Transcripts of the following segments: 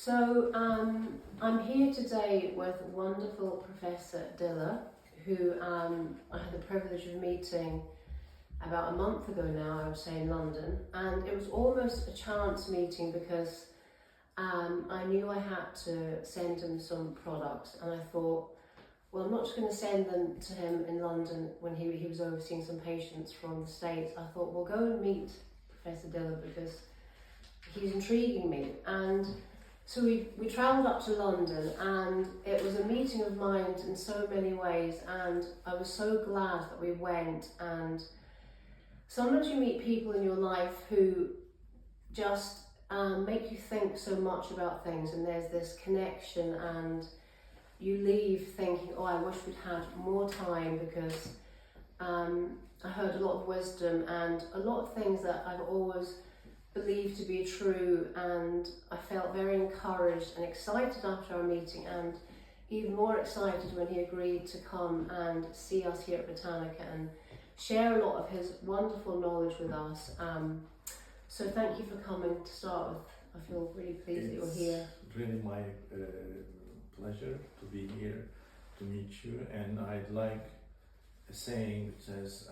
So I'm here today with wonderful Professor Diler, who I had the privilege of meeting about a month ago now, I would say, in London, and it was almost a chance meeting because I knew I had to send him some products, and I thought, well, I'm not just going to send them to him in London when he was overseeing some patients from the States. I thought, we'll go and meet Professor Diler because he's intriguing me. And so we travelled up to London, and it was a meeting of minds in so many ways, and I was so glad that we went. And sometimes you meet people in your life who just make you think so much about things, and there's this connection, and you leave thinking, oh, I wish we'd had more time, because I heard a lot of wisdom and a lot of things that I've always believed to be true, and I felt very encouraged and excited after our meeting, and even more excited when he agreed to come and see us here at Botanica and share a lot of his wonderful knowledge with us. So thank you for coming to start with. I feel really pleased that you're here. It's really my pleasure to be here to meet you, and I'd like a saying that says,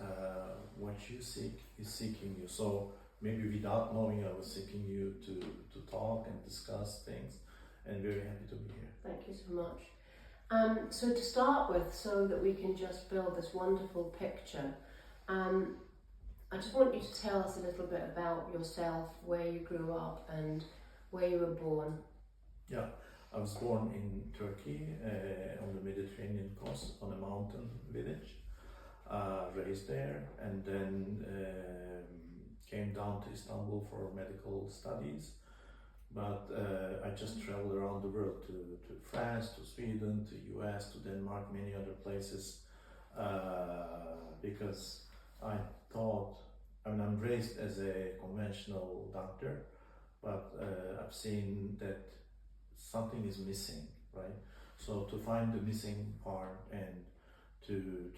what you seek is seeking you. So maybe without knowing, I was seeking you to talk and discuss things, and very happy to be here. Thank you so much. So to start with, so that we can just build this wonderful picture, I just want you to tell us a little bit about yourself, where you grew up and where you were born. Yeah, I was born in Turkey, on the Mediterranean coast, on a mountain village, raised there, and then came down to Istanbul for medical studies. But I just traveled around the world to France, to Sweden, to US, to Denmark, many other places, because I thought, I'm raised as a conventional doctor, but I've seen that something is missing, right? So to find the missing part and to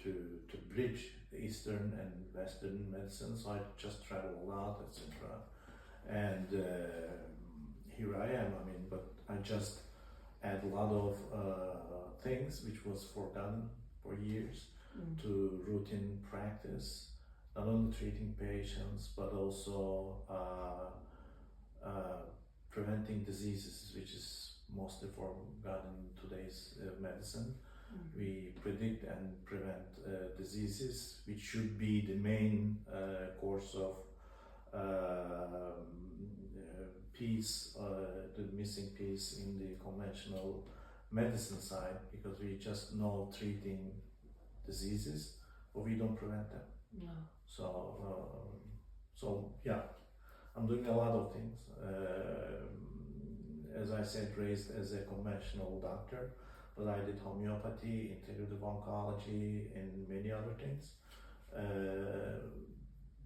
bridge the Eastern and Western medicine, so I just travel a lot, etc. And here I am, but I just add a lot of things which was forgotten for years to routine practice, not only treating patients, but also preventing diseases, which is mostly forgotten in today's medicine. We predict and prevent diseases, which should be the main course of piece, the missing piece in the conventional medicine side, because we just know treating diseases, but we don't prevent them. No. So yeah, I'm doing a lot of things. As I said, raised as a conventional doctor, but I did homeopathy, integrative oncology, and many other things.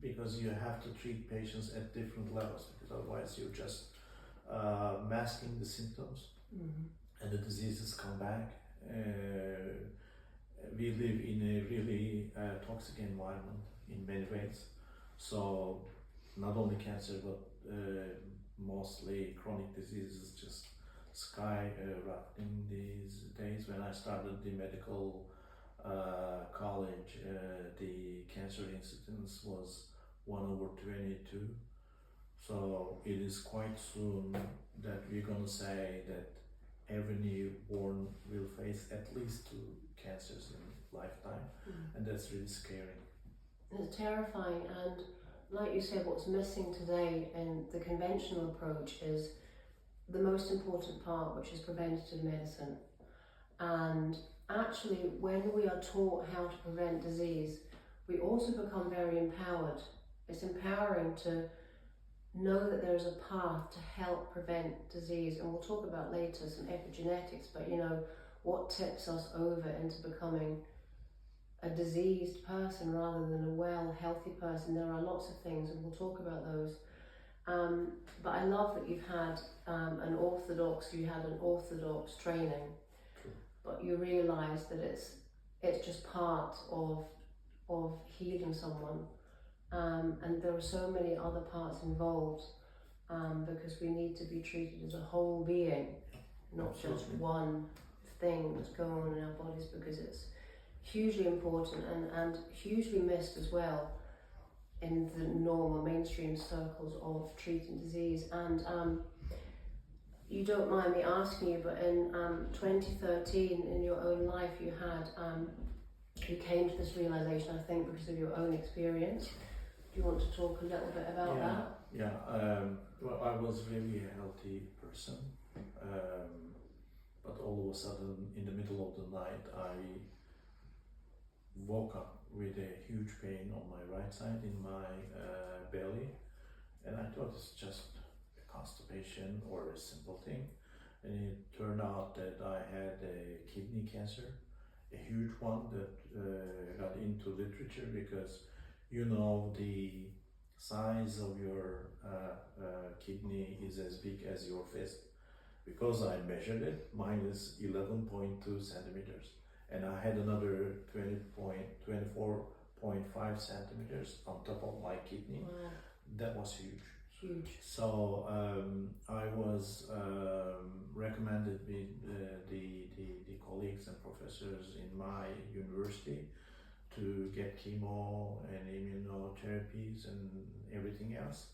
Because you have to treat patients at different levels, because otherwise you're just masking the symptoms, and the diseases come back. We live in a really toxic environment in many ways. So not only cancer, but mostly chronic diseases just skyrocketing these days. When I started the medical college, the cancer incidence was 1/22. So it is quite soon that we're going to say that every newborn will face at least 2 cancers in lifetime, and that's really scary. It's terrifying, and like you said, what's missing today in the conventional approach is the most important part, which is preventative medicine. And actually, when we are taught how to prevent disease, we also become very empowered. It's empowering to know that there is a path to help prevent disease, and we'll talk about later some epigenetics, but what tips us over into becoming a diseased person rather than a well, healthy person. There are lots of things, and we'll talk about those. But I love that you've had an orthodox training, but you realise that it's just part of healing someone, and there are so many other parts involved. because we need to be treated as a whole being, not just Absolutely. one thing that's going on in our bodies, because it's hugely important and hugely missed as well in the normal mainstream circles of treating disease. And you don't mind me asking you, but in 2013, in your own life, you came to this realization, I think, because of your own experience. Do you want to talk a little bit about that? Yeah. Well, I was really a healthy person, but all of a sudden, in the middle of the night, I woke up with a huge pain on my right side in my belly, and I thought it's just a constipation or a simple thing, and it turned out that I had a kidney cancer, a huge one that got into literature because the size of your kidney is as big as your fist. Because I measured it, mine is 11.2 centimeters, and I had another 24.5 centimeters on top of my kidney. Wow. That was huge. Huge. So I was recommended with the colleagues and professors in my university to get chemo and immunotherapies and everything else.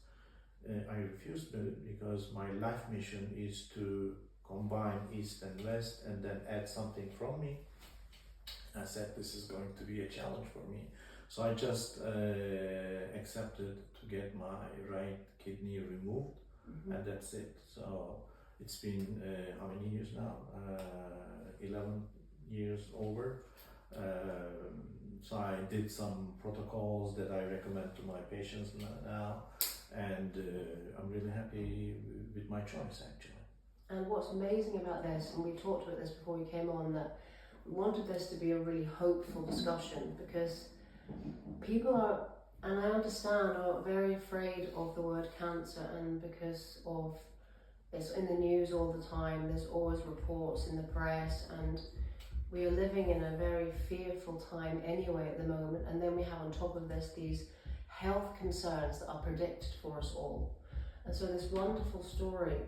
I refused because my life mission is to combine East and West and then add something from me. I said this is going to be a challenge for me. So I just accepted to get my right kidney removed, and that's it. So it's been how many years now? 11 years over. So I did some protocols that I recommend to my patients now, and I'm really happy with my choice actually. And what's amazing about this, and we talked about this before we came on, that we wanted this to be a really hopeful discussion, because people are, and I understand, are very afraid of the word cancer, and because of it's in the news all the time, there's always reports in the press, and we are living in a very fearful time anyway at the moment, and then we have on top of this these health concerns that are predicted for us all. And so this wonderful story,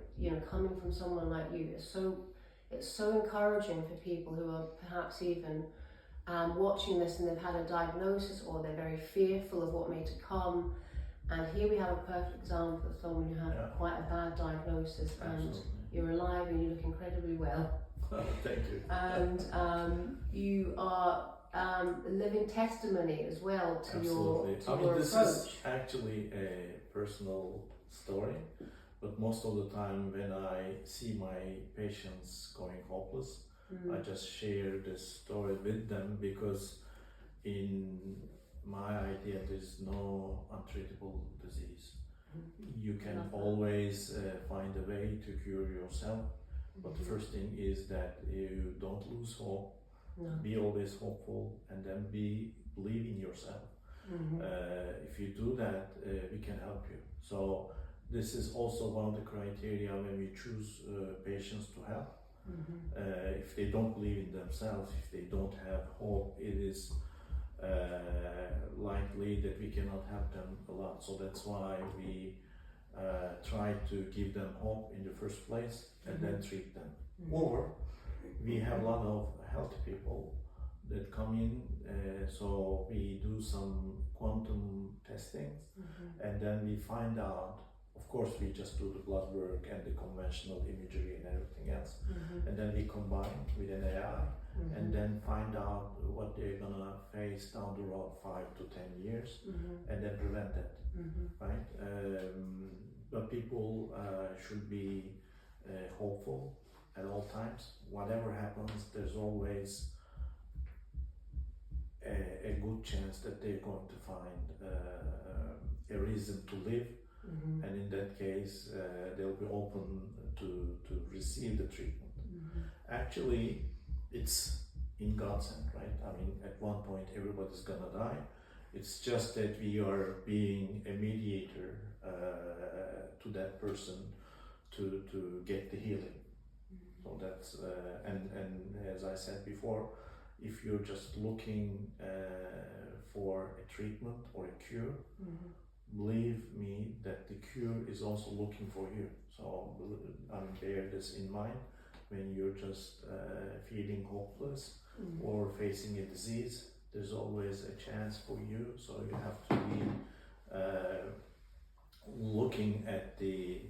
coming from someone like you, it's so encouraging for people who are perhaps even watching this and they've had a diagnosis, or they're very fearful of what may to come. And here we have a perfect example of someone who had quite a bad diagnosis. Absolutely. And you're alive and you look incredibly well. Thank you. And you are a living testimony as well to Absolutely. your this approach. is actually a personal story, but most of the time when I see my patients going hopeless, I just share this story with them, because in my idea there's no untreatable disease. You can always find a way to cure yourself, but the first thing is that you don't lose hope. Be always hopeful, and then believe in yourself. If you do that, we can help you. So this is also one of the criteria when we choose patients to help. If they don't believe in themselves, if they don't have hope, it is likely that we cannot help them a lot. So that's why we try to give them hope in the first place and then treat them. Or we have a lot of healthy people that come in, so we do some quantum testing, and then we find out, of course we just do the blood work and the conventional imagery and everything else, and then we combine with an AI, and then find out what they're gonna face down the road 5 to 10 years, and then prevent it, right? But people should be hopeful at all times. Whatever happens, there's always a good chance that they're going to find a reason to live, and in that case they'll be open to receive the treatment. Actually, it's in God's hand, right? I mean, at one point everybody's gonna die. It's just that we are being a mediator to that person to get the healing. So that's and as I said before, if you're just looking for a treatment or a cure, believe me that the cure is also looking for you. So bear this in mind when you're just feeling hopeless or facing a disease. There's always a chance for you, so you have to be looking at the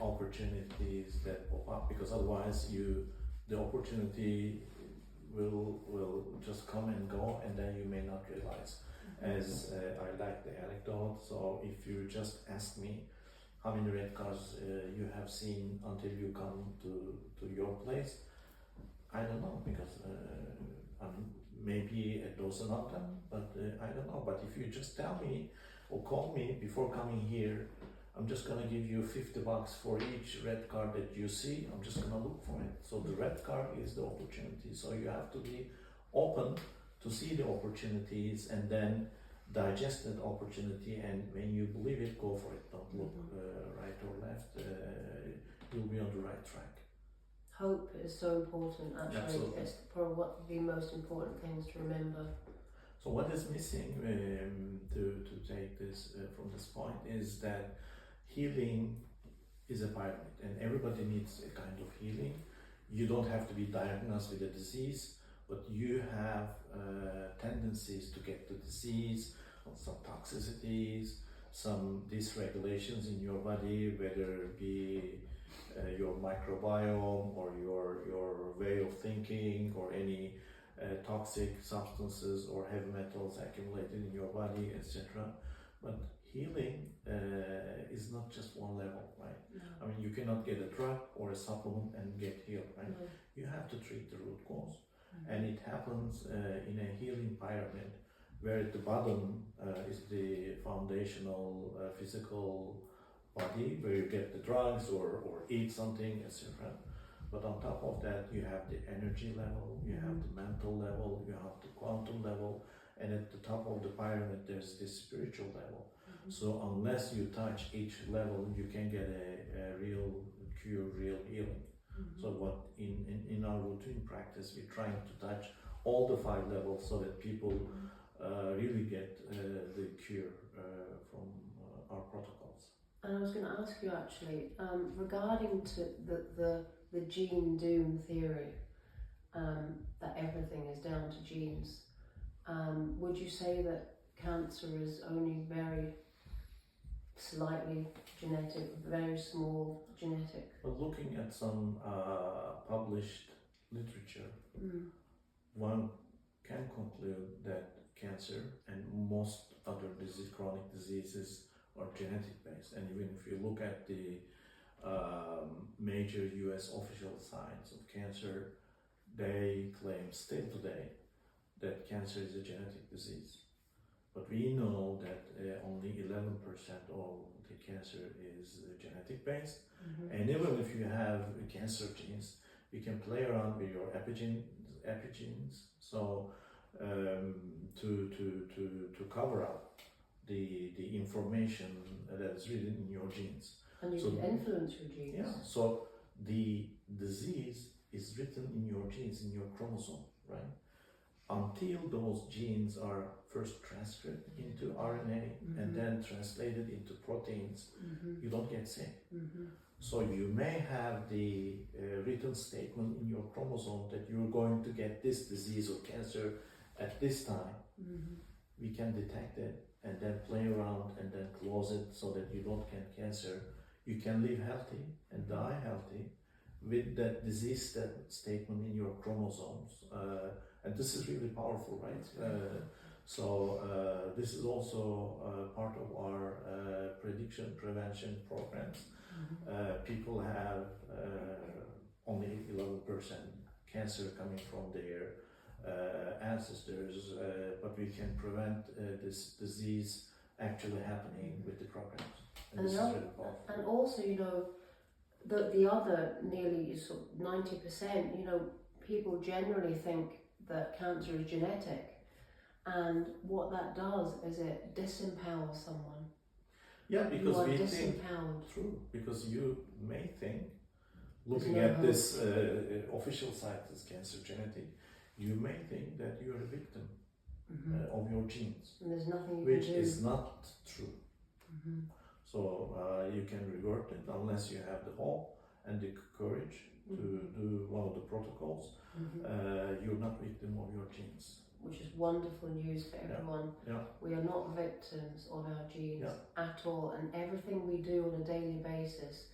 opportunities that pop up, because otherwise the opportunity will just come and go, and then you may not realize. As I like the anecdote, so if you just ask me how many red cars you have seen until you come to your place, I don't know, because maybe a dozen of them, but I don't know. But if you just tell me or call me before coming here, I'm just gonna give you $50 for each red car that you see. I'm just gonna look for it. So the red car is the opportunity. So you have to be open to see the opportunities and then digest that opportunity. And when you believe it, go for it. Don't look right or left. You'll be on the right track. Hope is so important, actually. Absolutely. It's probably one of the most important things to remember. So what is missing to take this from this point is that healing is a pyramid, and everybody needs a kind of healing. You don't have to be diagnosed with a disease, but you have tendencies to get the disease, some toxicities, some dysregulations in your body, whether it be your microbiome or your way of thinking, or any toxic substances or heavy metals accumulated in your body, etc. But healing is not just one level, right? No. I mean, you cannot get a drug or a supplement and get healed, right? No. You have to treat the root cause. And it happens in a healing pyramid, where at the bottom is the foundational physical body, where you get the drugs or eat something, etc. But on top of that, you have the energy level, you have the mental level, you have the quantum level, and at the top of the pyramid, there's this spiritual level. So unless you touch each level, you can get a real cure, real healing. So what in our routine practice, we're trying to touch all the 5 levels so that people really get the cure from our protocols. And I was going to ask you actually, regarding to the gene doom theory, that everything is down to genes, would you say that cancer is only very slightly genetic, very small genetic? But looking at some published literature, one can conclude that cancer and most other chronic diseases are genetic based. And even if you look at the major US official signs of cancer, they claim still today that cancer is a genetic disease. But we know that only 11% of the cancer is genetic based. And even if you have cancer genes, you can play around with your epigenes, so to cover up the information that is written in your genes. And you can influence your genes. Yeah, so the disease is written in your genes, in your chromosome, right? Until those genes are first transcribed into RNA and then translated into proteins, you don't get sick. So you may have the written statement in your chromosome that you're going to get this disease or cancer at this time. We can detect it and then play around and then close it so that you don't get cancer. You can live healthy and die healthy with that disease statement in your chromosomes. And this is really powerful, right? So this is also part of our prediction prevention programs. People have only 11% cancer coming from their ancestors, but we can prevent this disease actually happening with the programs. And this is really powerful. And also, you know, the other nearly sort of 90%, you know, people generally think that cancer is genetic, and what that does is it disempowers someone. Yeah, because we think, disempowered. true, because you may think, looking at this official site as cancer genetic, you may think that you're a victim. of your genes, And there's nothing you which can do. is not true. Mm-hmm. So you can revert it unless you have the hope and the courage to do one of the protocols. You're not victim of your genes. Which is wonderful news for everyone. Yeah. We are not victims of our genes at all, and everything we do on a daily basis,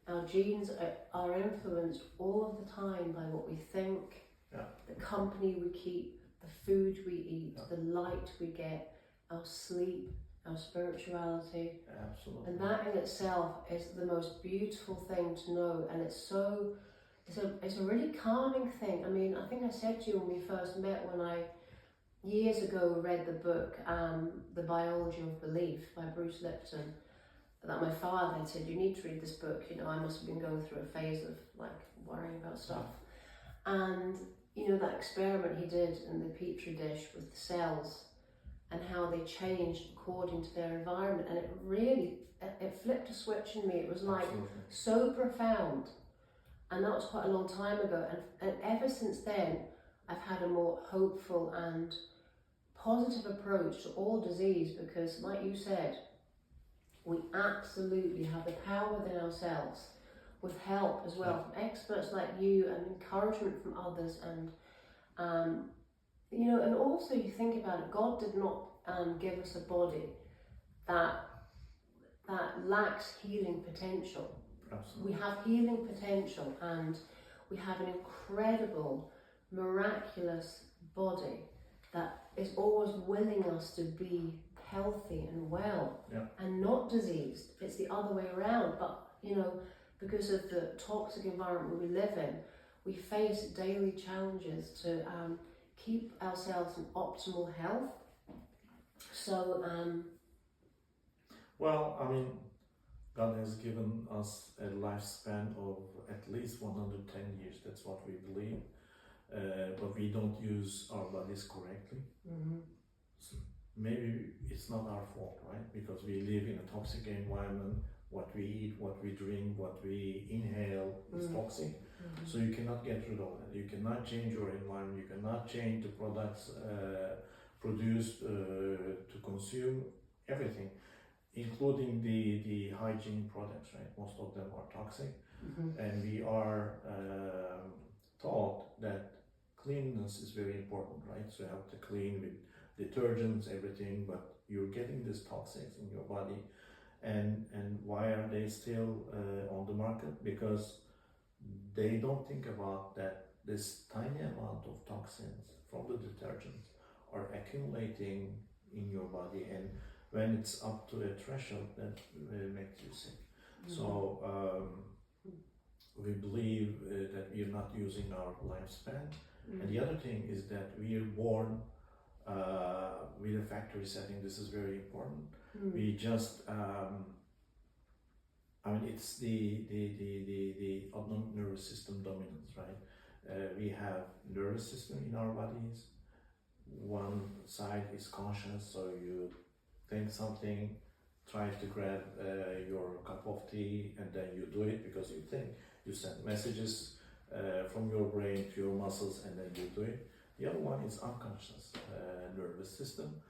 our genes are influenced all of the time by what we think, the company we keep, the food we eat, the light we get, our sleep, our spirituality. Absolutely. And that in itself is the most beautiful thing to know, and it's a really calming thing. I mean, I think I said to you when we first met, when I years ago read the book The Biology of Belief by Bruce Lipton, that my father had said, you need to read this book. You know, I must have been going through a phase of like worrying about stuff. And you know, that experiment he did in the petri dish with the cells and how they changed according to their environment, and it really it flipped a switch in me. It was like so profound, and that was quite a long time ago, and ever since then I've had a more hopeful and positive approach to all disease, because like you said, we absolutely have the power within ourselves, with help as well from experts like you and encouragement from others, and you know, and also you think about it, God did not give us a body that lacks healing potential. Absolutely. We have healing potential, and we have an incredible, miraculous body that is always willing us to be healthy and well and not diseased. It's the other way around, but you know, because of the toxic environment we live in, we face daily challenges to keep ourselves in optimal health. So well, I mean, God has given us a lifespan of at least 110 years. That's what we believe. But we don't use our bodies correctly. So maybe it's not our fault, right? Because we live in a toxic environment. What we eat, what we drink, what we inhale is toxic. So you cannot get rid of it. You cannot change your environment. You cannot change the products produced to consume everything, including the hygiene products, right? Most of them are toxic. And we are taught that cleanliness is very important, right? So you have to clean with detergents, everything, but you're getting these toxins in your body. And why are they still on the market? Because they don't think about that this tiny amount of toxins from the detergents are accumulating in your body, and when it's up to a threshold, that makes you sick. So we believe that we are not using our lifespan. And the other thing is that we are born with a factory setting. This is very important. We just, I mean, it's the autonomic nervous system dominance, right? We have nervous system in our bodies. One side is conscious, so you think something, try to grab your cup of tea, and then you do it because you think. You send messages from your brain to your muscles, and then you do it. The other one is unconscious nervous system,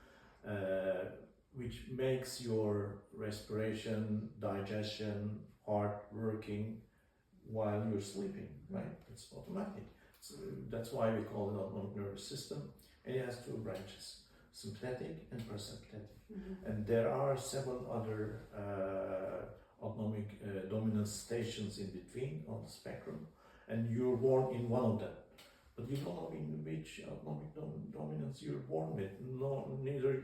which makes your respiration, digestion, heart working while you're sleeping, right? It's automatic. So that's why we call it autonomic nervous system. And it has two branches, sympathetic and parasympathetic. And there are 7 other autonomic dominance stations in between on the spectrum, and you're born in one of them. But you don't know in which autonomic dominance you're born with. No, neither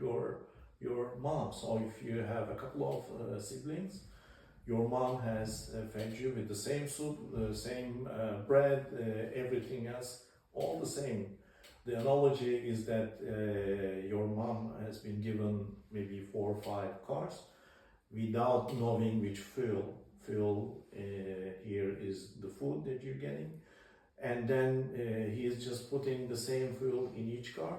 your mom. So if you have a couple of siblings, your mom has fed you with the same soup, the same bread, everything else, all the same. The analogy is that your mom has been given maybe 4 or 5 cars without knowing which fuel here is the food that you're getting. And then he is just putting the same fuel in each car.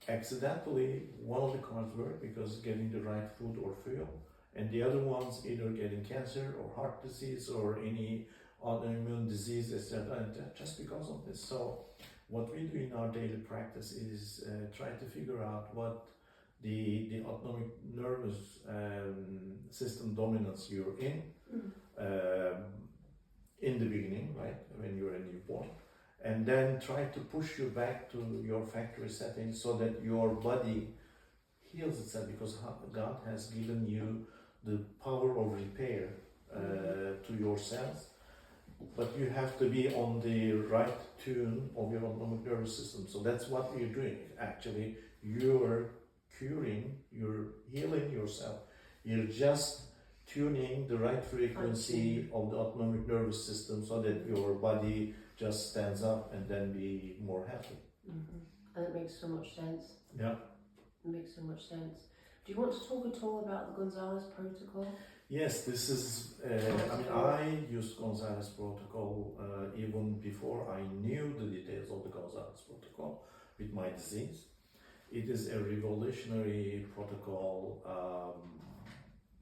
Accidentally, one of the cars work because getting the right food or fuel, and the other ones either getting cancer or heart disease or any autoimmune disease, etc. And just because of this. So what we do in our daily practice is try to figure out what the autonomic nervous system dominance you're in the beginning, right, when you're a newborn, and then try to push you back to your factory settings so that your body heals itself, because God has given you the power of repair to your cells, but you have to be on the right tune of your autonomic nervous system. So that's what you're doing. Actually, you're curing, you're healing yourself. You're just tuning the right frequency of the autonomic nervous system so that your body just stands up and then be more happy. And it makes so much sense. Yeah. It makes so much sense. Do you want to talk at all about the Gonzalez protocol? Yes, this is, I used Gonzalez protocol even before I knew the details of the Gonzalez protocol with my disease. It is a revolutionary protocol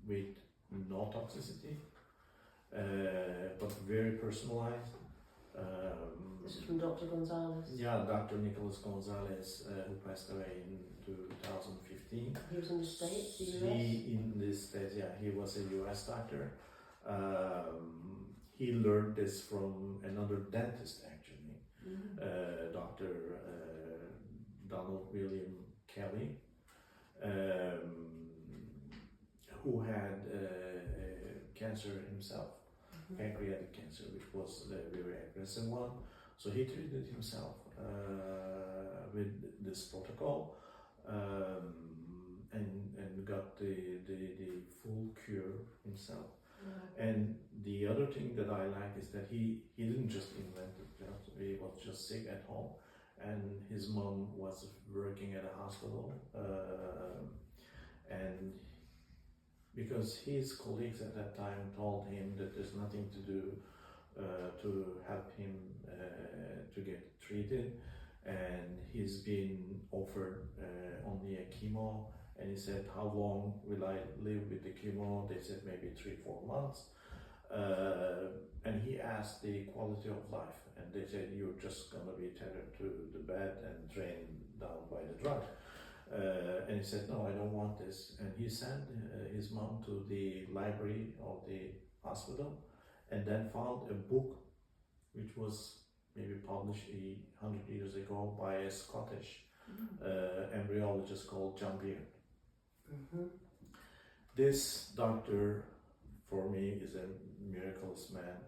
with no toxicity, but very personalized. This is from Dr. Gonzalez. Yeah, Dr. Nicholas Gonzalez, who passed away in 2015. He was in the States, the US? In the States, yeah. He was a US doctor. He learned this from another dentist, actually, Dr. Donald William Kelly, who had cancer himself, pancreatic cancer, which was a very aggressive one. So he treated himself with this protocol and got the full cure himself. And the other thing that I like is that he didn't just invent it, he was just sick at home, and his mom was working at a hospital, and because his colleagues at that time told him that there's nothing to do to help him to get treated, and he's been offered only a chemo, and he said, how long will I live with the chemo? They said maybe 3-4 months, and he asked the quality of life, and they said, you're just gonna be tethered to the bed and drained down by the drug. And he said, no, I don't want this. And he sent his mom to the library of the hospital and then found a book which was maybe published 100 years ago by a Scottish embryologist called John Beard. This doctor, for me, is a miraculous man.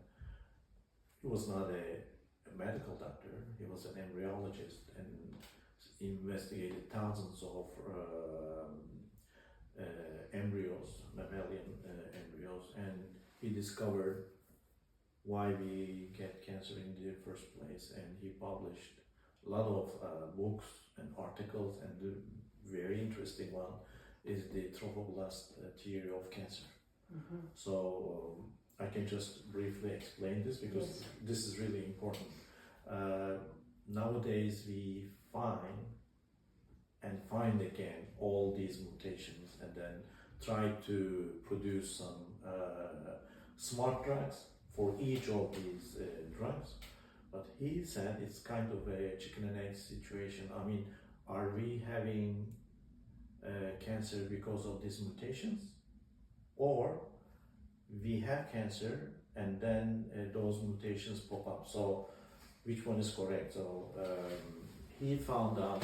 He was not a medical doctor, he was an embryologist and investigated thousands of embryos, mammalian embryos, and he discovered why we get cancer in the first place, and he published a lot of books and articles, and the very interesting one is the trophoblast theory of cancer. So I can just briefly explain this because this is really important. Nowadays we find again all these mutations and then try to produce some smart drugs for each of these drugs. But he said it's kind of a chicken and egg situation. I mean, are we having cancer because of these mutations? Or we have cancer and then those mutations pop up. So which one is correct? So he found out,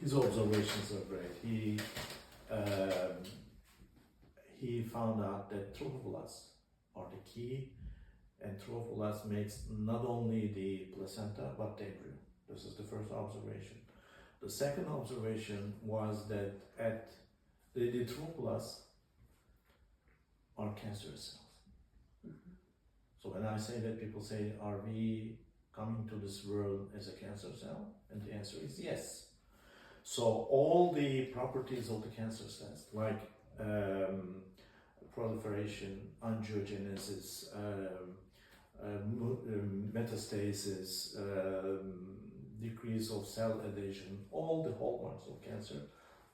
his observations are great. He found out that trophoblasts are the key, and trophoblasts makes not only the placenta but the embryo. This is the first observation. The second observation was that at the trophoblasts are cancerous cells. So when I say that, people say, are we coming to this world as a cancer cell? And the answer is yes. So all the properties of the cancer cells, like proliferation, angiogenesis, metastasis, decrease of cell adhesion, all the hallmarks of cancer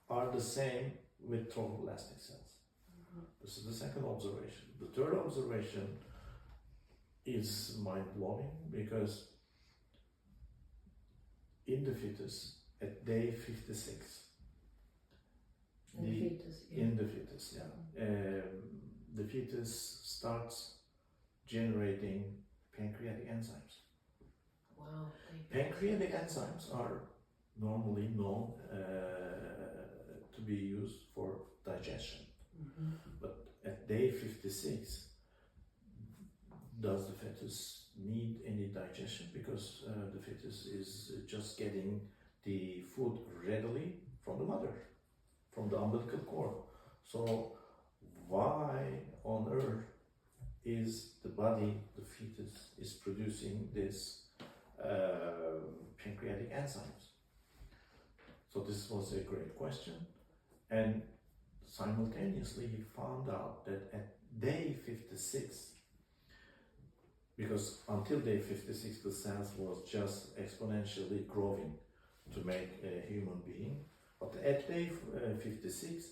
are the same with trophoblastic cells. This is the second observation. The third observation is mind-blowing because in the fetus at day 56. In the fetus. Yeah. In the fetus, yeah. The fetus starts generating pancreatic enzymes. Wow. Pancreatic enzymes are normally known to be used for digestion. Mm-hmm. But at day 56, does the fetus need any digestion? Because the fetus is just getting the food readily from the mother, from the umbilical cord. So why on earth is the body, the fetus, is producing this pancreatic enzymes? So this was a great question, and simultaneously he found out that at day 56, because until day 56 the cells was just exponentially growing to make a human being, but at day 56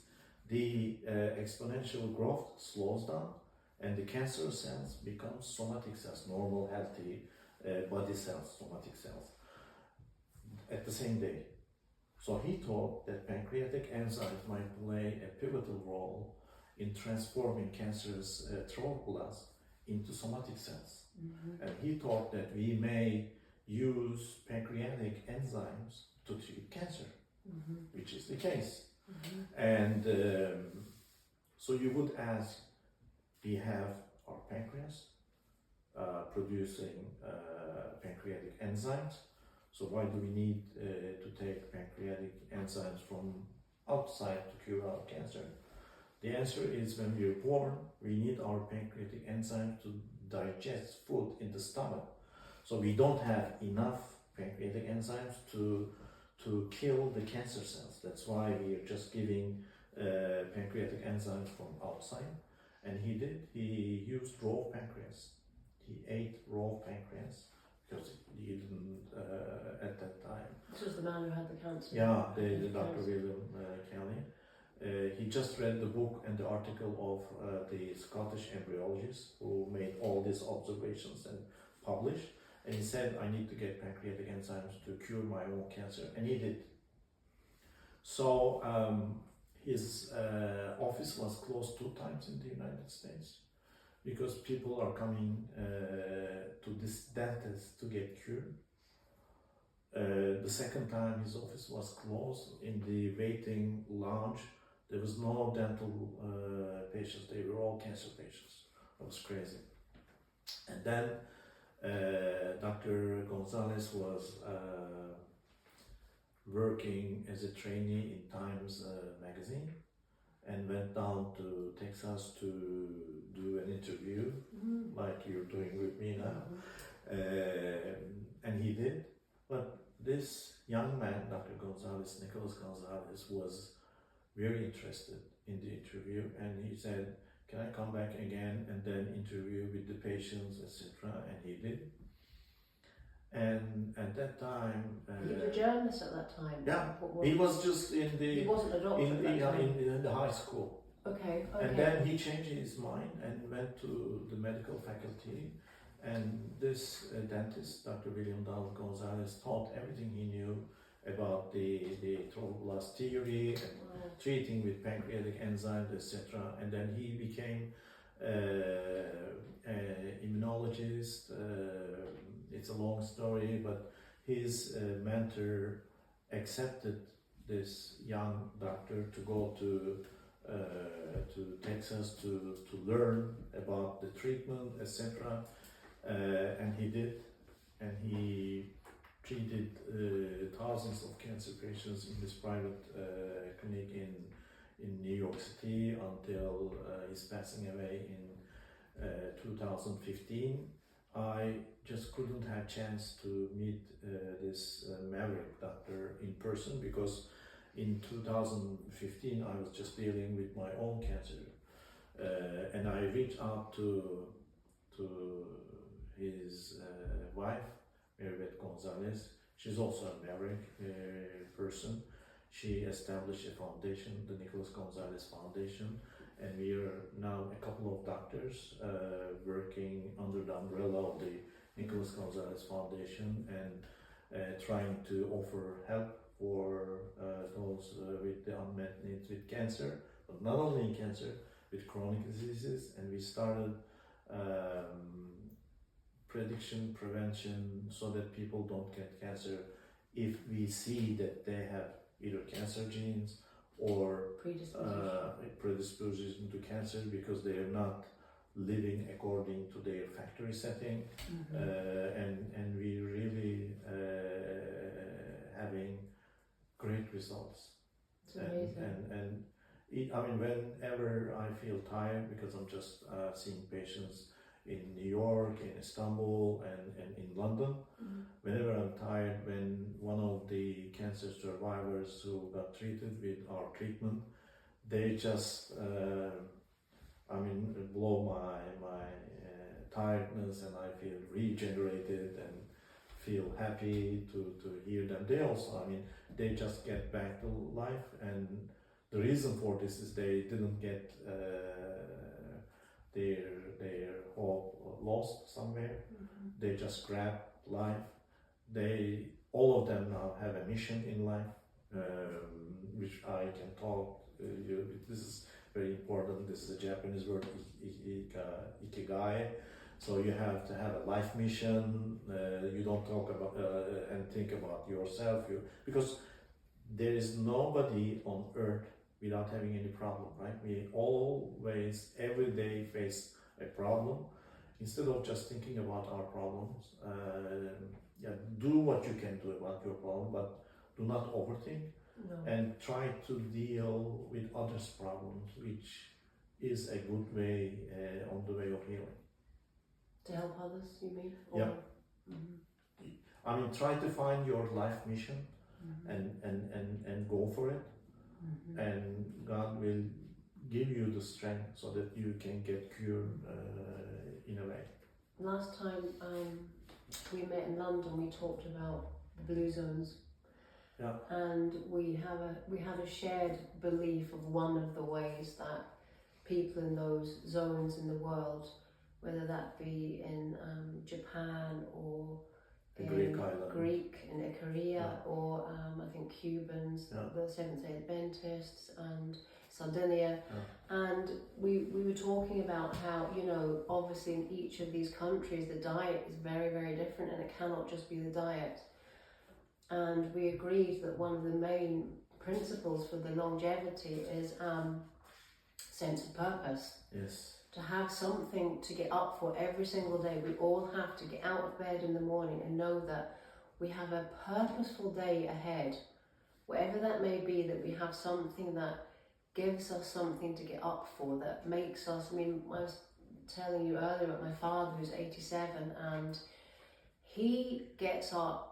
the exponential growth slows down and the cancer cells become somatic cells, normal healthy body cells, somatic cells, at the same day. So he thought that pancreatic enzymes might play a pivotal role in transforming cancerous trophoblasts into somatic cells. Mm-hmm. And he thought that we may use pancreatic enzymes to treat cancer, Mm-hmm. which is the case. Mm-hmm. And so you would ask, we have our pancreas producing pancreatic enzymes, so why do we need to take pancreatic enzymes from outside to cure our cancer? The answer is, when we are born, we need our pancreatic enzymes to digest food in the stomach. So we don't have enough pancreatic enzymes to kill the cancer cells. That's why we are just giving pancreatic enzymes from outside. And he did. He used raw pancreas. He ate raw pancreas because he didn't at that time. This was the man who had the cancer. Yeah, the Dr. William Kelly. He just read the book and the article of the Scottish embryologist who made all these observations and published. And he said, I need to get pancreatic enzymes to cure my own cancer. And he did. So his office was closed 2 times in the United States because people are coming to this dentist to get cured. The second time his office was closed, in the waiting lounge, there was no dental patients, they were all cancer patients. It was crazy. And then Dr. Gonzalez was working as a trainee in Times magazine and went down to Texas to do an interview, Mm-hmm. like you're doing with me now. Mm-hmm. And he did. But this young man, Dr. Gonzalez, Nicholas Gonzalez, was very interested in the interview, and he said, can I come back again and then interview with the patients, etc. And he did. And at that time, He was a journalist at that time. yeah, he was just in the He wasn't a doctor at that time. in the high school. Okay. And then he changed his mind and went to the medical faculty. And this dentist, Dr. William Gonzalez, taught everything he knew about the trophoblast theory and treating with pancreatic enzymes, etc. And then he became an immunologist. It's a long story, but his mentor accepted this young doctor to go to Texas to learn about the treatment, etc. And he did, and he treated thousands of cancer patients in his private clinic in New York City until his passing away in 2015. I just couldn't have chance to meet this maverick doctor in person because in 2015 I was just dealing with my own cancer, and I reached out to his wife, Maribeth Gonzalez. She's also a maverick person. She established a foundation, the Nicholas Gonzalez Foundation, and we are now a couple of doctors working under the umbrella of the Nicholas Gonzalez Foundation, and trying to offer help for those with the unmet needs with cancer, but not only in cancer, with chronic diseases. And we started prediction, prevention, so that people don't get cancer if we see that they have either cancer genes or predisposition to cancer because they are not living according to their factory setting. And we really having great results. It's amazing. And I mean, whenever I feel tired, because I'm just seeing patients in New York, in Istanbul, and in London, whenever I'm tired, when one of the cancer survivors who got treated with our treatment, they just, blow my tiredness, and I feel regenerated and feel happy to hear them. They also, they just get back to life, and the reason for this is they didn't get their hope lost somewhere. They just grab life. All of them now have a mission in life, which I can talk. This is very important. This is a Japanese word, ikigai. So you have to have a life mission. You don't talk about and think about yourself. Because there is nobody on earth without having any problem, right? We always, every day, face a problem. Instead of just thinking about our problems, do what you can do about your problem, but do not overthink. No. And try to deal with others' problems, which is a good way on the way of healing. To help others, you mean? Yeah. Try to find your life mission and go for it. And God will give you the strength so that you can get cured in a way. Last time we met in London, we talked about the blue zones. Yeah. And we have a shared belief of one of the ways that people in those zones in the world, whether that be in Japan or the Greek island, in Korea, or I think Cubans, the Seventh-day Adventists, and Sardinia. And we were talking about how, obviously in each of these countries the diet is very, very different, and it cannot just be the diet. And we agreed that one of the main principles for the longevity is sense of purpose. Yes. To have something to get up for every single day. We all have to get out of bed in the morning and know that we have a purposeful day ahead, whatever that may be, that we have something that gives us something to get up for, that makes us, I was telling you earlier about my father who's 87, and he gets up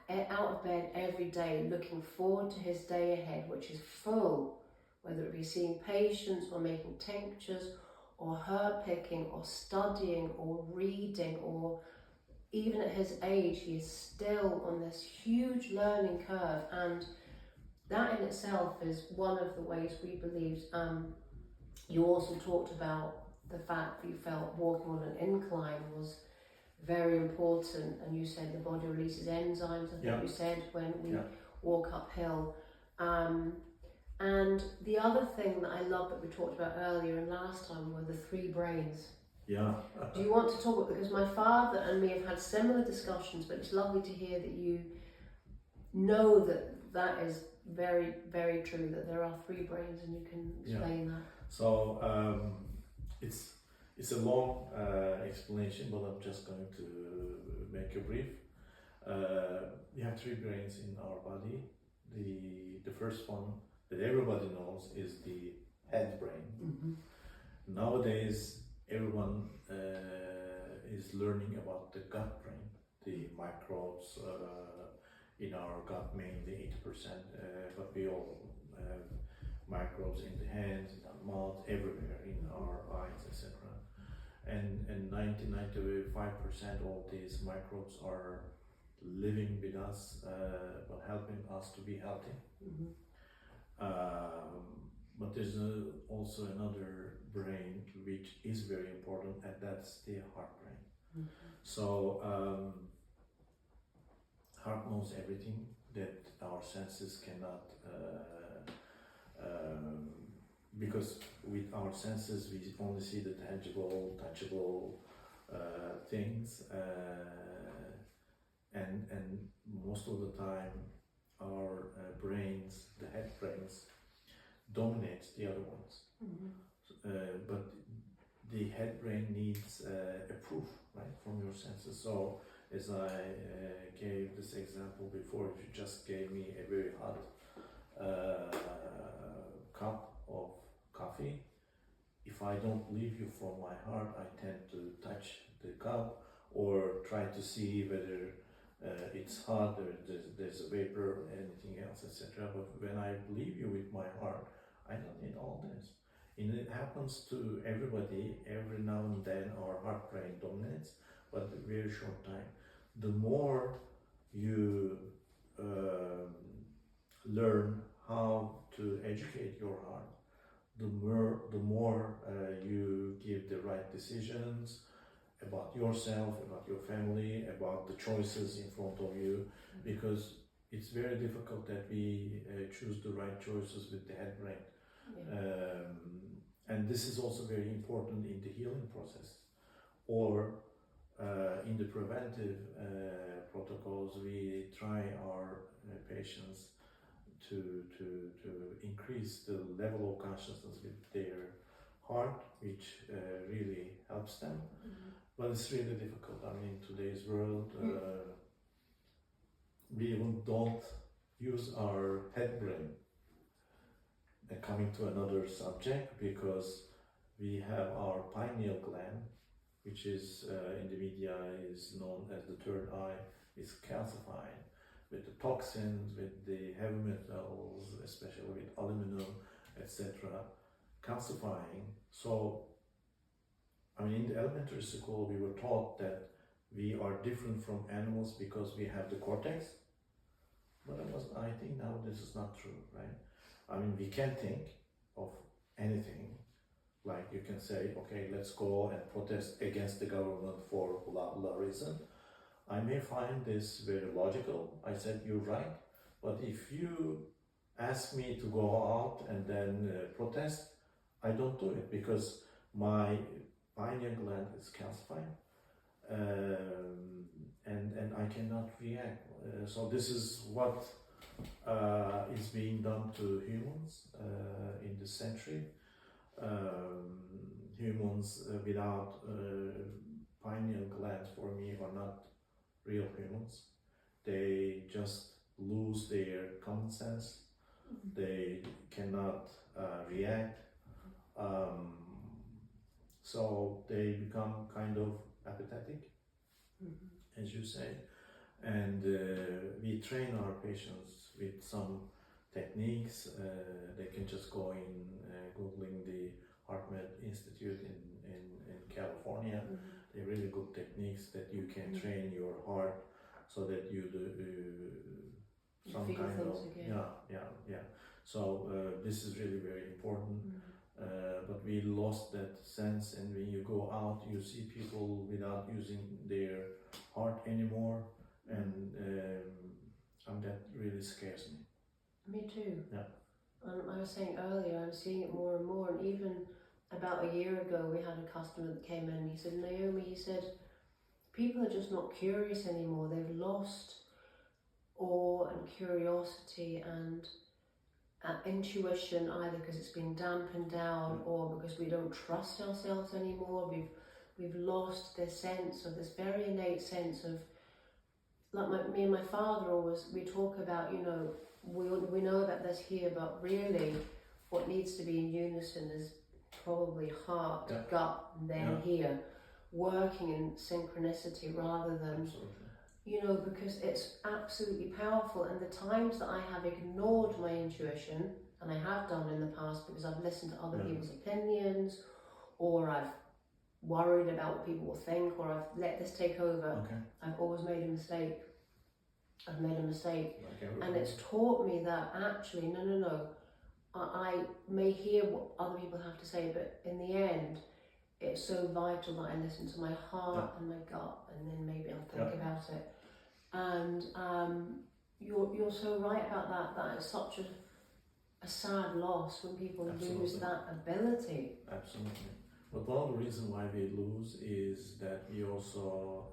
out of bed every day looking forward to his day ahead, which is full, whether it be seeing patients or making tinctures or herb picking or studying or reading, or even at his age he is still on this huge learning curve. And that in itself is one of the ways we believed. You also talked about the fact that you felt walking on an incline was very important, and you said the body releases enzymes, I think you said, when we walk uphill. And the other thing that I love that we talked about earlier and last time were the 3 brains. Yeah. Do you want to talk about, because my father and me have had similar discussions, but it's lovely to hear that you know that is very, very true, that there are 3 brains, and you can explain that. So it's a long explanation, but I'm just going to make a brief. We have 3 brains in our body. The first one that everybody knows is the head brain. Nowadays, everyone is learning about the gut brain, the microbes in our gut, mainly 80%, but we all have microbes in the hands, in our mouth, everywhere, in our eyes, etc. And 95% of these microbes are living with us, but helping us to be healthy. But there's also another brain which is very important, and that's the heart brain. So heart knows everything that our senses cannot, because with our senses we only see the tangible, touchable things, and most of the time our brains, the head brains, dominates the other ones. But the head brain needs a proof, right, from your senses. So as I gave this example before, if you just gave me a very hot cup of coffee, if I don't believe you from my heart, I tend to touch the cup or try to see whether it's hot or there's a vapor or anything else, etc. But when I believe you with my heart, I don't need all this. And it happens to everybody. Every now and then our heart brain dominates, but a very short time. The more you learn how to educate your heart, the more you give the right decisions about yourself, about your family, about the choices in front of you, because it's very difficult that we choose the right choices with the head brain. And this is also very important in the healing process, or in the preventive protocols. We try our patients to increase the level of consciousness with their heart, which really helps them. But it's really difficult. I mean, in today's world, we even don't use our head brain. Coming to another subject, because we have our pineal gland, which is in the media is known as the third eye, is calcified with the toxins, with the heavy metals, especially with aluminum, etc., calcifying. So, I mean, in the elementary school, we were taught that we are different from animals because we have the cortex. But I think now this is not true, right? I mean, we can think of anything. Like you can say, okay, let's go and protest against the government for blah blah reason. I may find this very logical. I said, you're right. But if you ask me to go out and then protest, I don't do it because my pineal gland is calcified, and I cannot react. So this is what is being done to humans in this century. Humans without pineal glands, for me, are not real humans. They just lose their common sense. They cannot react. So they become kind of apathetic, as you say. And we train our patients with some techniques. They can just go in Googling the HeartMed Institute in California. They're really good techniques that you can train your heart so that you do some kind of again. So this is really very important. But we lost that sense, and when you go out, you see people without using their heart anymore, and that really scares me. Me too. Yeah. I was saying earlier, I'm seeing it more and more, and even about a year ago, we had a customer that came in, and he said, Naomi, he said, people are just not curious anymore. They've lost awe and curiosity and intuition, either because it's been dampened down or because we don't trust ourselves anymore. We've lost this sense of this very innate sense of, like me and my father always, we talk about, you know, we know about this here, but really what needs to be in unison is probably heart, gut, and then here, working in synchronicity rather than, you know, because it's absolutely powerful. And the times that I have ignored my intuition, and I have done in the past because I've listened to other people's opinions, or I've worried about what people will think, or I've let this take over, I've always made a mistake. I've made a mistake. And it's taught me that actually, no, I may hear what other people have to say, but in the end, it's so vital that I listen to my heart and my gut, and then maybe I'll think about it. And you're so right about that. That is such a sad loss when people Absolutely. lose that ability. Absolutely. But one of the reasons why we lose is that we also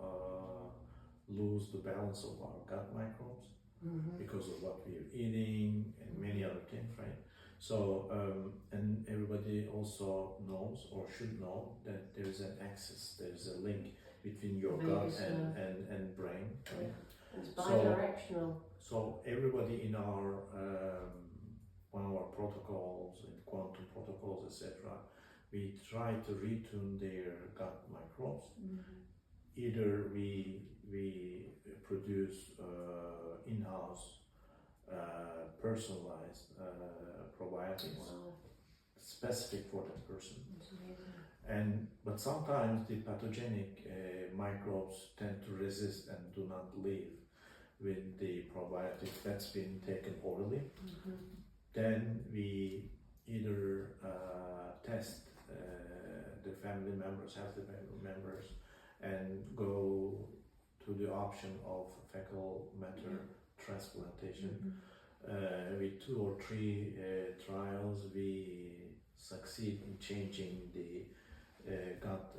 lose the balance of our gut microbes because of what we're eating and many other things, right? So, and everybody also knows or should know that there's an axis, there's a link between your gut and brain, right? Yeah. It's bidirectional. So everybody in our one of our protocols, in quantum protocols, etc., we try to retune their gut microbes. Either we produce in-house personalized probiotics specific for that person. But sometimes the pathogenic microbes tend to resist and do not live with the probiotic that's been taken orally. Then we either test the family members, healthy family members, and go to the option of fecal matter transplantation. With 2 or 3 trials, we succeed in changing the gut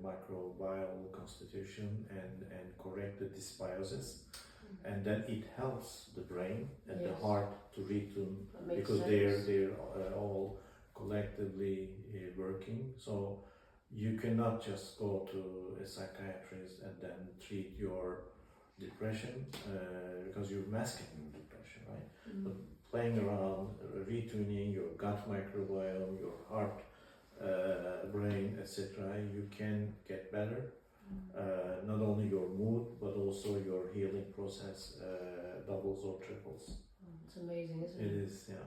microbial constitution and correct the dysbiosis. And then it helps the brain and the heart to retune because they're all collectively working. So you cannot just go to a psychiatrist and then treat your depression because you're masking your depression, right? But playing around, retuning your gut microbiome, your heart, brain, etc., you can get better. Not only your mood, but also your healing process doubles or triples. It's amazing, isn't it? It is, yeah.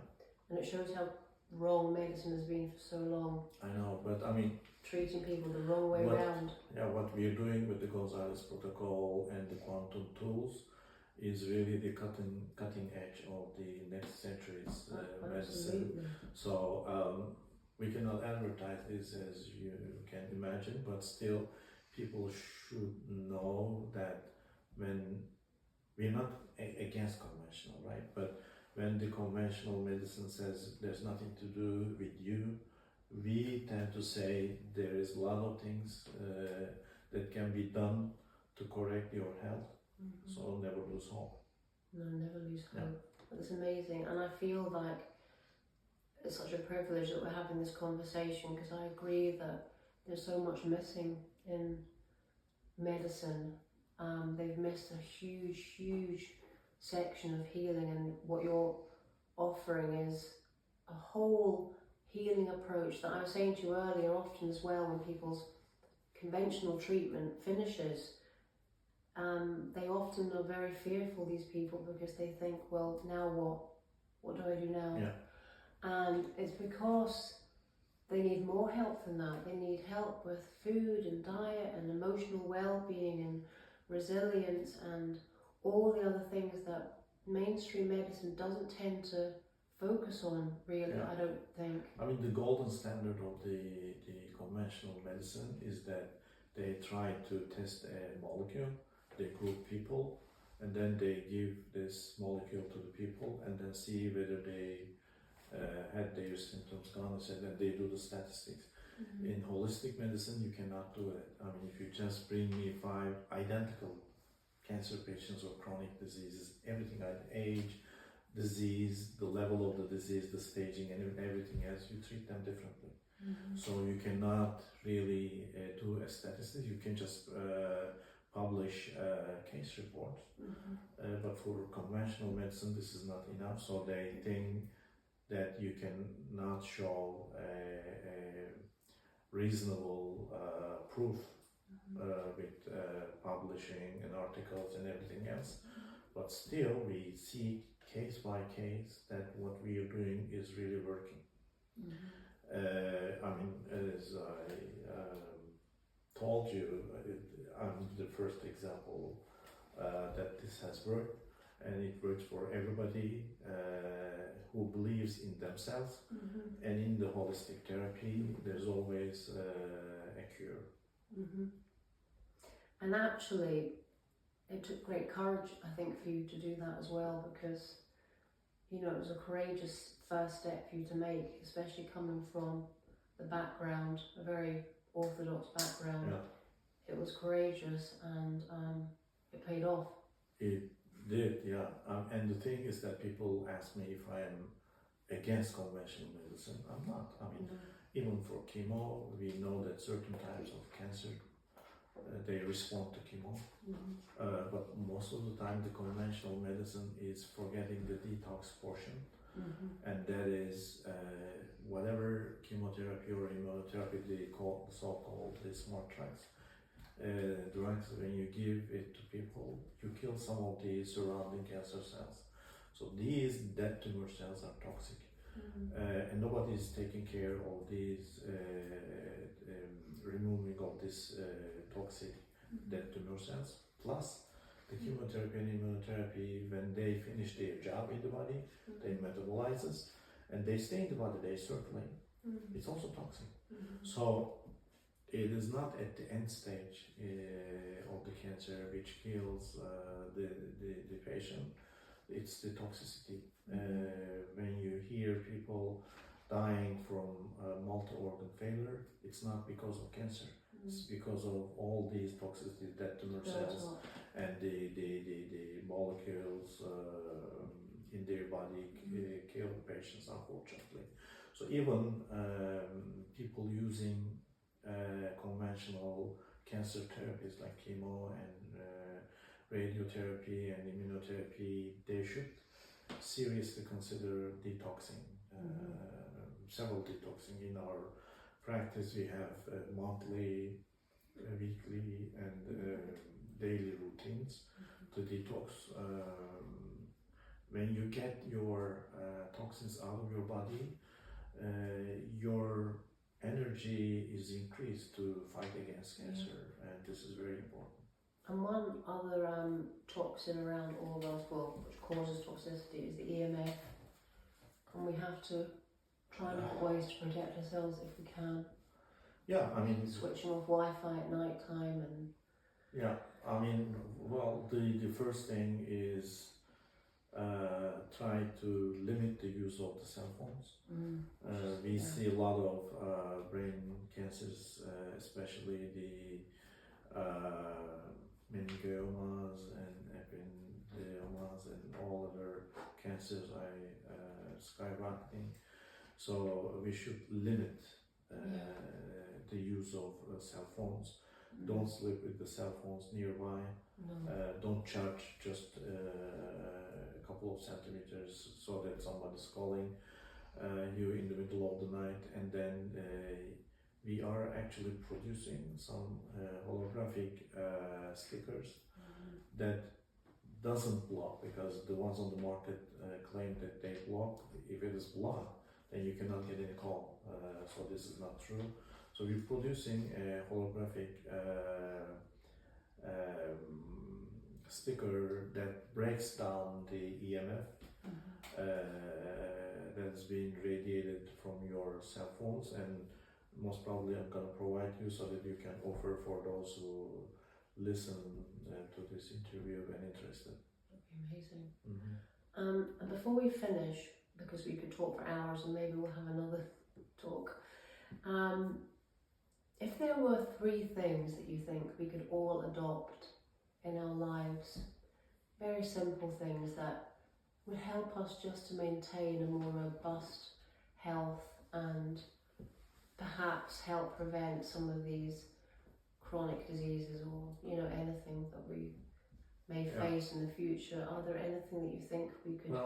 And it shows how wrong medicine has been for so long. I know, but I mean, treating people the wrong way around. Yeah, what we are doing with the Gonzalez protocol and the quantum tools is really the cutting edge of the next century's medicine. So we cannot advertise this as you can imagine, but still people should know that when we're not against conventional, right? But when the conventional medicine says there's nothing to do with you, we tend to say there is a lot of things that can be done to correct your health. So never lose hope. No, never lose hope. It's amazing, and I feel like it's such a privilege that we're having this conversation because I agree that there's so much missing in medicine. They've missed a huge section of healing, and what you're offering is a whole healing approach that I was saying to you earlier. Often as well, when people's conventional treatment finishes, they often are very fearful, these people, because they think, well, now what do I do now? And it's because they need more help than that. They need help with food and diet and emotional well-being and resilience and all the other things that mainstream medicine doesn't tend to focus on, really. I don't think. I mean, the golden standard of the conventional medicine is that they try to test a molecule, they group people, and then they give this molecule to the people and then see whether they had their symptoms gone, and then they do the statistics. In holistic medicine, you cannot do it. I mean, if you just bring me 5 identical cancer patients or chronic diseases, everything like age, disease, the level of the disease, the staging, and everything else, you treat them differently. So you cannot really do a statistic. You can just publish case reports. But for conventional medicine, this is not enough. So they think that you can not show a reasonable proof with publishing and articles and everything else. But still, we see case by case that what we are doing is really working. I mean, as I told you, I'm the first example that this has worked, and it works for everybody who believes in themselves. And in the holistic therapy, there's always a cure. And actually, it took great courage, I think, for you to do that as well, because, you know, it was a courageous first step for you to make, especially coming from the background, a very orthodox background. Yeah. It was courageous, and it paid off. It did, yeah. And the thing is that people ask me if I am against conventional medicine. I'm not. I mean, even for chemo, we know that certain types of cancer they respond to chemo, but most of the time the conventional medicine is forgetting the detox portion, and that is whatever chemotherapy or immunotherapy they call, the so-called the smart drugs. Drugs, when you give it to people, you kill some of the surrounding cancer cells. So these dead tumor cells are toxic, and nobody is taking care of these removing of this toxic dead tumor cells. Plus, the chemotherapy and immunotherapy, when they finish their job in the body, they metabolizes and they stay in the body, they circulate. It's also toxic. So it is not at the end stage of the cancer which kills the patient. It's the toxicity. When you hear people dying from multi-organ failure, it's not because of cancer. It's because of all these toxicities, dead tumor cells, and the molecules in their body kill patients, unfortunately. So even people using conventional cancer therapies like chemo and radiotherapy and immunotherapy, they should seriously consider detoxing. Several detoxing in our practice. We have monthly, weekly, and daily routines to detox. When you get your toxins out of your body, your energy is increased to fight against cancer, and this is very important. And one other toxin around all of us, well, which causes toxicity, is the EMF, and we have to try and look ways to protect ourselves if we can. Yeah, I mean, switching off Wi-Fi at night time and. Yeah, I mean, well, the first thing is try to limit the use of the cell phones. We see a lot of brain cancers, especially the meningiomas and ependiomas and all other cancers are skyrocketing. So we should limit the use of cell phones. Don't sleep with the cell phones nearby. Don't charge just a couple of centimeters so that somebody's calling you in the middle of the night. And then we are actually producing some holographic stickers that doesn't block, because the ones on the market claim that they block. If it is blocked, then you cannot get any call. So this is not true. So we're producing a holographic sticker that breaks down the EMF that is being radiated from your cell phones, and most probably I'm going to provide you so that you can offer for those who listen to this interview and interested. That'd be amazing. And before we finish, because we could talk for hours and maybe we'll have another talk, if there were 3 things that you think we could all adopt in our lives, very simple things that would help us just to maintain a more robust health and perhaps help prevent some of these chronic diseases, or anything that we may face in the future, are there anything that you think we could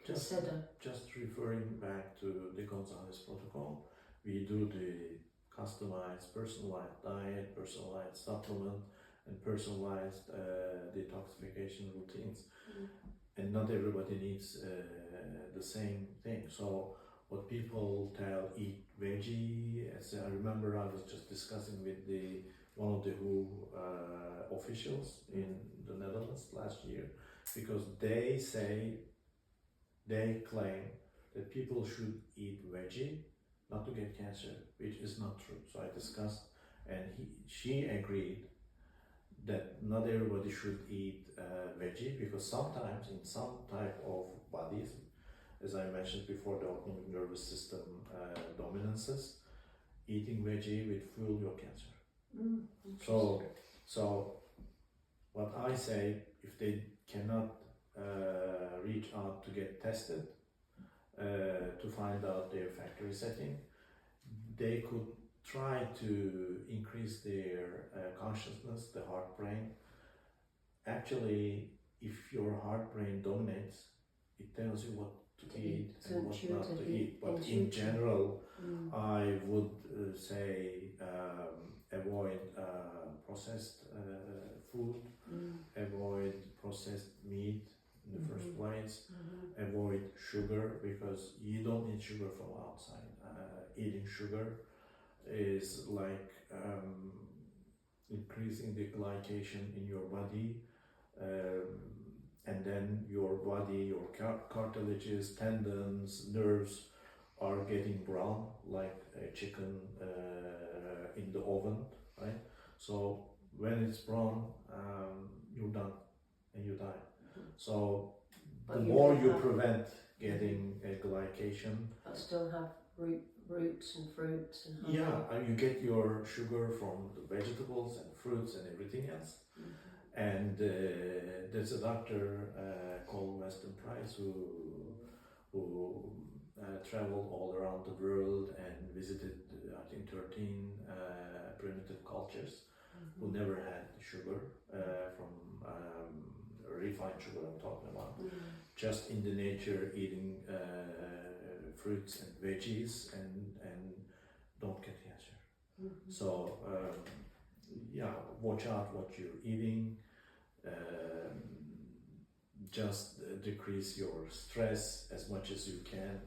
consider? Just referring back to the Gonzalez protocol, we do the customized, personalized diet, personalized supplement, and personalized detoxification routines. And not everybody needs the same thing. So what people tell, eat veggie, as I remember I was just discussing with one of the WHO officials in the Netherlands last year, because they claim that people should eat veggie not to get cancer, which is not true. So I discussed, and she agreed that not everybody should eat veggie, because sometimes in some type of bodies, as I mentioned before, the autonomic nervous system dominances, eating veggie will fuel your cancer. So what I say, if they cannot reach out to get tested to find out their factory setting, they could try to increase their consciousness, the heart brain. Actually, if your heart brain dominates, it tells you what to eat and what not to eat. But in general, I would say avoid processed food, avoid processed meat in the first place, avoid sugar, because you don't need sugar from outside. Eating sugar is like increasing the glycation in your body, and then your body, your cartilages, tendons, nerves are getting brown like a chicken in the oven, right? So when it's brown, you're done and you die. So the more you prevent getting a glycation, but still have roots and fruits and honey. Yeah, you get your sugar from the vegetables and fruits and everything else. And there's a doctor called Weston Price who traveled all around the world and visited, I think, 13 primitive cultures who never had sugar from refined sugar I'm talking about. Just in the nature, eating fruits and veggies and don't get cancer. So yeah, watch out what you're eating. Just decrease your stress as much as you can.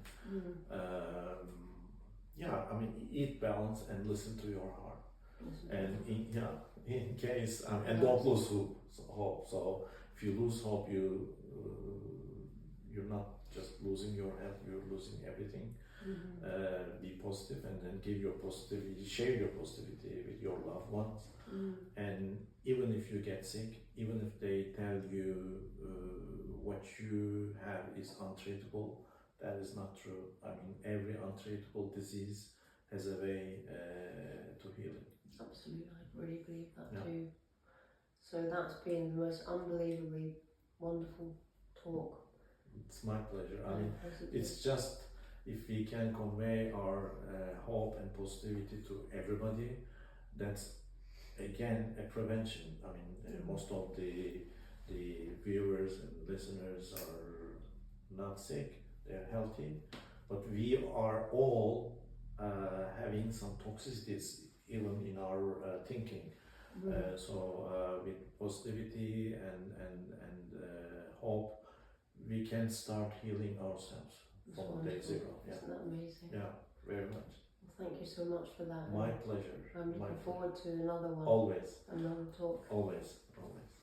Yeah, I mean, eat balance and listen to your heart. And in case, and don't lose hope. So if you lose hope, you're not just losing your health, you're losing everything. Be positive, and then give your positivity, share your positivity with your loved ones. And even if you get sick, even if they tell you what you have is untreatable, that is not true. I mean, every untreatable disease has a way to healing. Absolutely, I really believe that too. So that's been the most unbelievably wonderful talk. It's my pleasure. I mean, it's just, if we can convey our hope and positivity to everybody, that's again a prevention. I mean, most of the viewers and listeners are not sick, they're healthy, but we are all having some toxicities even in our thinking. So with positivity and hope, we can start healing ourselves from day zero. Isn't that amazing? Yeah, very much. Well, thank you so much for that. My pleasure. I'm looking forward to another one. Always. Another talk. Always.